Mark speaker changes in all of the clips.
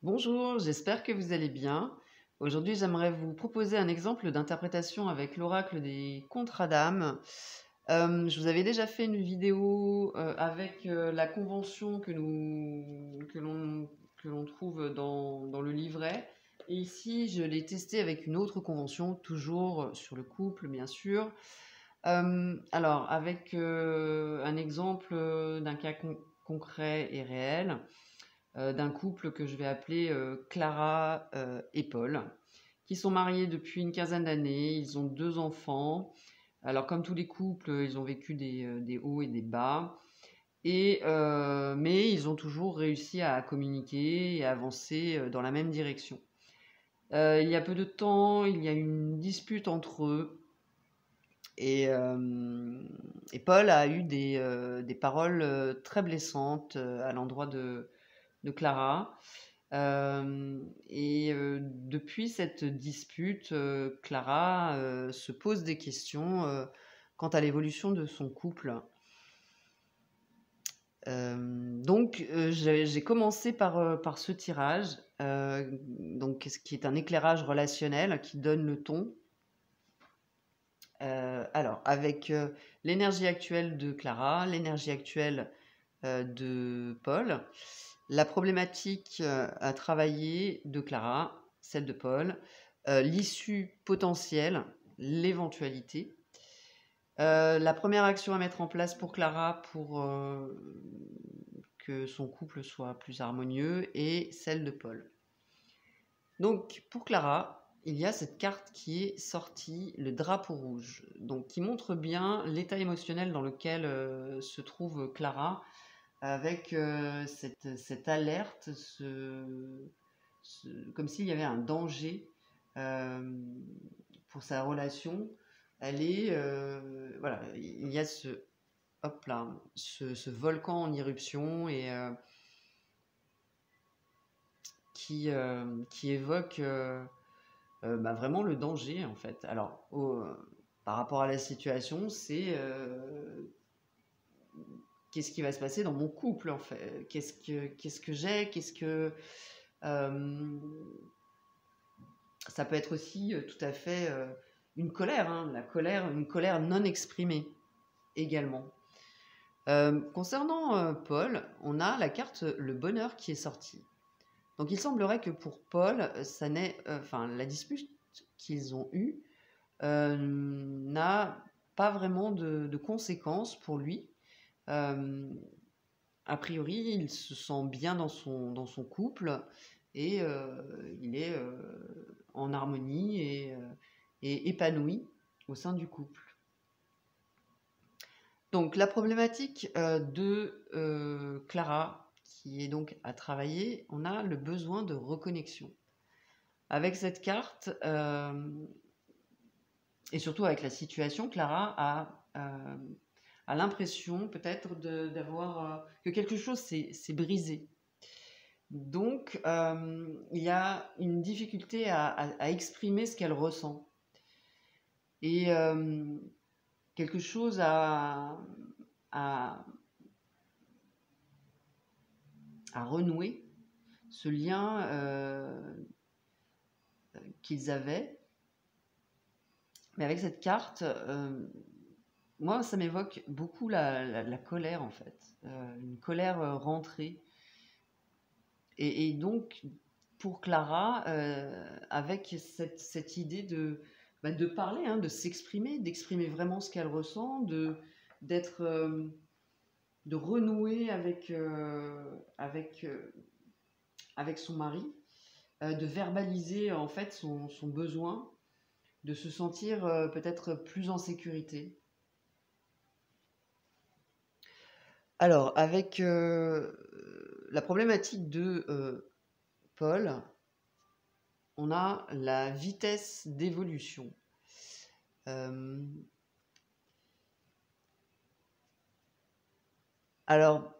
Speaker 1: Bonjour, j'espère que vous allez bien. Aujourd'hui, j'aimerais vous proposer un exemple d'interprétation avec l'oracle des contrats d'âme. Je vous avais déjà fait une vidéo avec la convention que l'on trouve dans le livret. Et ici, je l'ai testé avec une autre convention, toujours sur le couple, bien sûr. Alors, avec un exemple d'un cas concret et réel d'un couple que je vais appeler Clara et Paul, qui sont mariés depuis une quinzaine d'années. Ils ont 2 enfants. Alors, comme tous les couples, ils ont vécu des hauts et des bas. Mais ils ont toujours réussi à communiquer et à avancer dans la même direction. Il y a peu de temps, il y a eu une dispute entre eux. Et Paul a eu des paroles très blessantes à l'endroit de Clara. Depuis cette dispute, Clara se pose des questions quant à l'évolution de son couple. J'ai commencé par ce tirage, donc, qui est un éclairage relationnel qui donne le ton. Alors, avec l'énergie actuelle de Clara, l'énergie actuelle de Paul, la problématique à travailler de Clara, celle de Paul, l'issue potentielle, l'éventualité, la première action à mettre en place pour Clara pour que son couple soit plus harmonieux et celle de Paul. Donc pour Clara, il y a cette carte qui est sortie, le drapeau rouge, donc qui montre bien l'état émotionnel dans lequel se trouve Clara, avec cette alerte, comme s'il y avait un danger euh, pour sa relation. Voilà, il y a hop là, ce volcan en éruption et qui évoque vraiment le danger en fait. Alors, par rapport à la situation, c'est qu'est-ce qui va se passer dans mon couple en fait? Qu'est-ce que j'ai? Euh, Ça peut être aussi tout à fait une colère, hein, une colère non exprimée également. Concernant Paul, on a la carte le bonheur qui est sortie. Donc il semblerait que pour Paul, la dispute qu'ils ont eue n'a pas vraiment de conséquences pour lui. Euh, A priori, il se sent bien dans son couple et il est en harmonie et épanoui au sein du couple. Donc la problématique de Clara, qui est donc à travailler, on a le besoin de reconnexion. Avec cette carte, et surtout avec la situation, Clara a l'impression peut-être d'avoir que quelque chose s'est brisé. Donc, il y a une difficulté à exprimer ce qu'elle ressent. Et quelque chose à, à renouer, ce lien qu'ils avaient. Mais avec cette carte, moi, ça m'évoque beaucoup la colère, en fait. Une colère rentrée. Et donc, pour Clara, avec cette idée de parler, hein, de s'exprimer, d'exprimer vraiment ce qu'elle ressent, d'être, de renouer avec son mari, de verbaliser en fait son besoin, de se sentir peut-être plus en sécurité. Alors, avec la problématique de Paul, on a la vitesse d'évolution. Alors,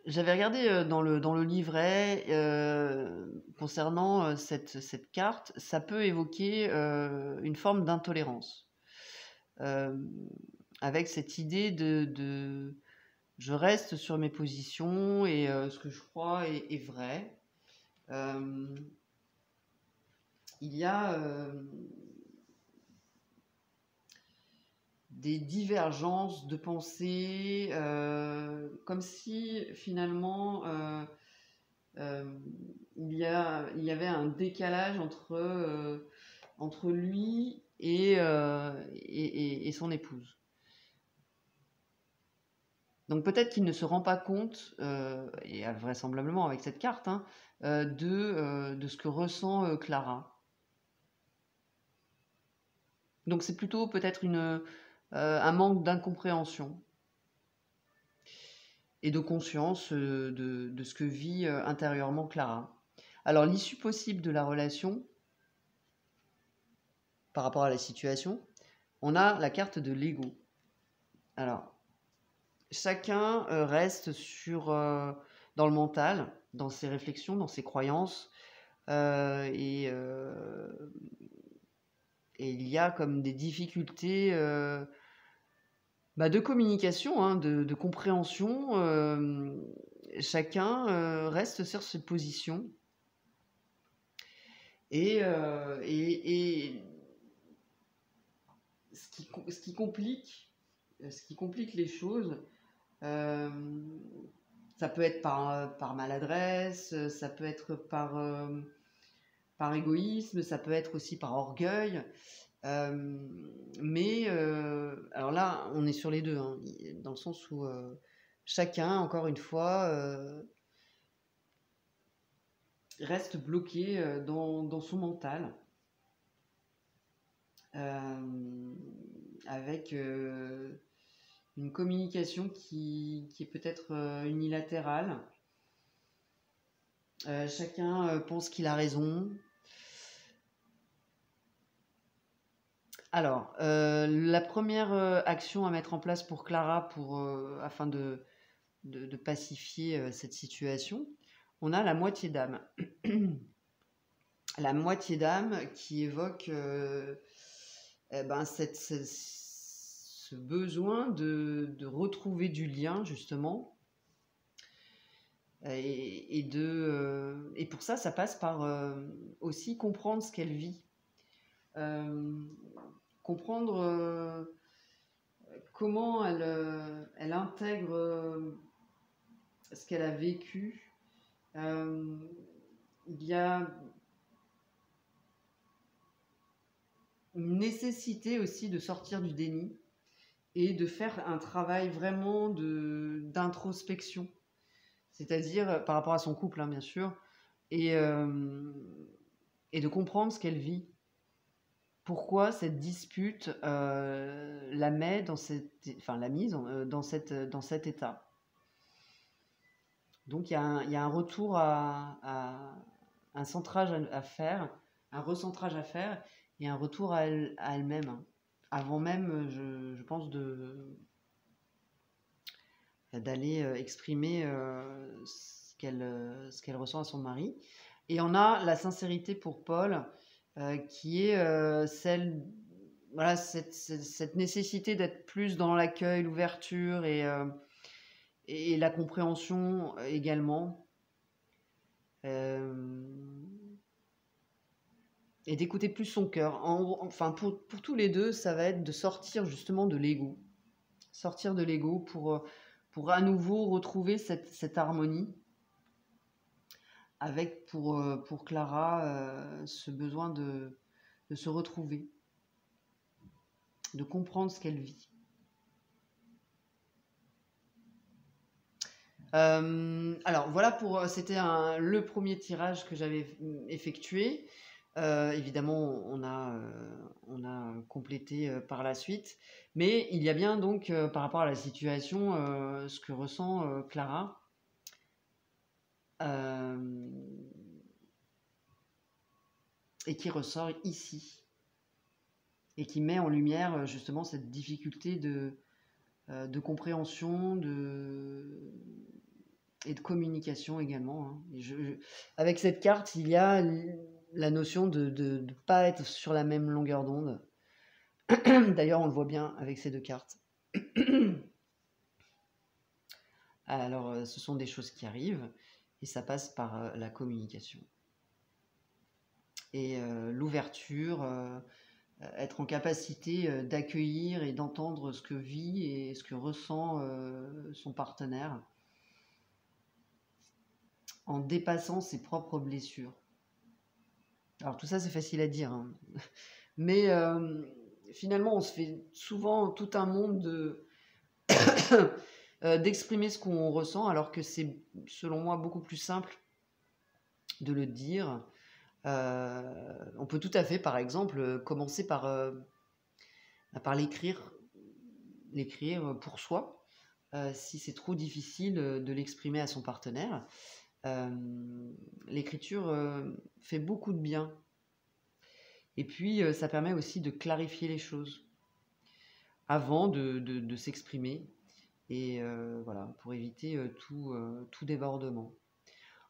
Speaker 1: j'avais regardé dans le livret concernant cette carte, ça peut évoquer une forme d'intolérance, avec cette idée Je reste sur mes positions et ce que je crois est vrai. Il y a des divergences de pensée, comme si finalement il y avait un décalage entre lui et son épouse. Donc peut-être qu'il ne se rend pas compte, et vraisemblablement avec cette carte, hein, de ce que ressent Clara. Donc c'est plutôt peut-être un manque d'incompréhension et de conscience de ce que vit intérieurement Clara. Alors l'issue possible de la relation par rapport à la situation, on a la carte de l'ego. Alors chacun reste dans le mental, dans ses réflexions, dans ses croyances, et il y a comme des difficultés de communication, hein, de compréhension. Chacun reste sur ses positions et ce qui complique les choses, euh, ça peut être par maladresse, ça peut être par égoïsme, ça peut être aussi par orgueil. Mais alors là, on est sur les deux, hein, dans le sens où chacun, encore une fois, reste bloqué dans son mental, avec une communication qui est peut-être unilatérale. Chacun pense qu'il a raison. Alors, la première action à mettre en place pour Clara afin de pacifier cette situation, on a la moitié d'âme. La moitié d'âme qui évoque ce besoin de retrouver du lien, justement. Et pour ça, ça passe par aussi comprendre ce qu'elle vit. Comprendre comment elle intègre ce qu'elle a vécu. Il y a une nécessité aussi de sortir du déni et de faire un travail vraiment d'introspection, c'est-à-dire par rapport à son couple, hein, bien sûr, et de comprendre ce qu'elle vit. Pourquoi cette dispute la met dans l'a mise dans cet état. Donc il y a un retour un centrage à faire, un recentrage à faire et un retour à elle-même, hein. Avant même, je pense, d'aller exprimer ce qu'elle ressent à son mari. Et on a la sincérité pour Paul, qui est voilà, cette nécessité d'être plus dans l'accueil, l'ouverture et la compréhension également. Et d'écouter plus son cœur. Enfin, pour tous les deux, ça va être de sortir justement de l'ego. Sortir de l'ego pour à nouveau retrouver cette harmonie, avec pour Clara ce besoin de se retrouver, de comprendre ce qu'elle vit. Alors voilà c'était le premier tirage que j'avais effectué. Évidemment, on a complété par la suite, mais il y a bien donc par rapport à la situation ce que ressent Clara. Et qui ressort ici et qui met en lumière justement cette difficulté de compréhension et de communication également, hein. Avec cette carte, il y a la notion de ne pas être sur la même longueur d'onde. D'ailleurs, on le voit bien avec ces deux cartes. Alors, ce sont des choses qui arrivent et ça passe par la communication. Et l'ouverture, être en capacité d'accueillir et d'entendre ce que vit et ce que ressent son partenaire en dépassant ses propres blessures. Alors tout ça, c'est facile à dire, hein. Mais finalement, on se fait souvent tout un monde d'exprimer ce qu'on ressent, alors que c'est, selon moi, beaucoup plus simple de le dire. On peut tout à fait, par exemple, commencer par l'écrire pour soi, si c'est trop difficile de l'exprimer à son partenaire. L'écriture fait beaucoup de bien. Et puis, ça permet aussi de clarifier les choses avant de s'exprimer. Et voilà, pour éviter tout débordement.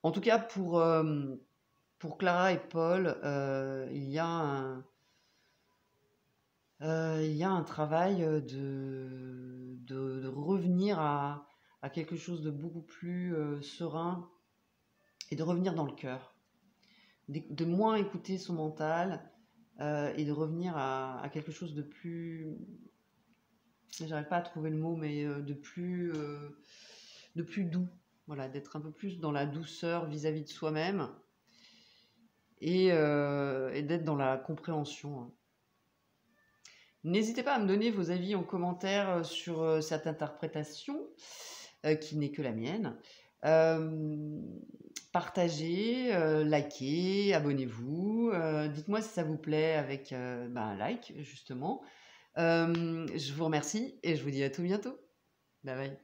Speaker 1: En tout cas, pour Clara et Paul, il y a un travail de revenir à quelque chose de beaucoup plus serein et de revenir dans le cœur. De moins écouter son mental et de revenir à quelque chose de plus... J'arrive pas à trouver le mot, mais de plus doux. Voilà, d'être un peu plus dans la douceur vis-à-vis de soi-même et d'être dans la compréhension, hein. N'hésitez pas à me donner vos avis en commentaire sur cette interprétation qui n'est que la mienne. Partagez, likez, abonnez-vous. Dites-moi si ça vous plaît avec un like, justement. Je vous remercie et je vous dis à tout bientôt. Bye bye.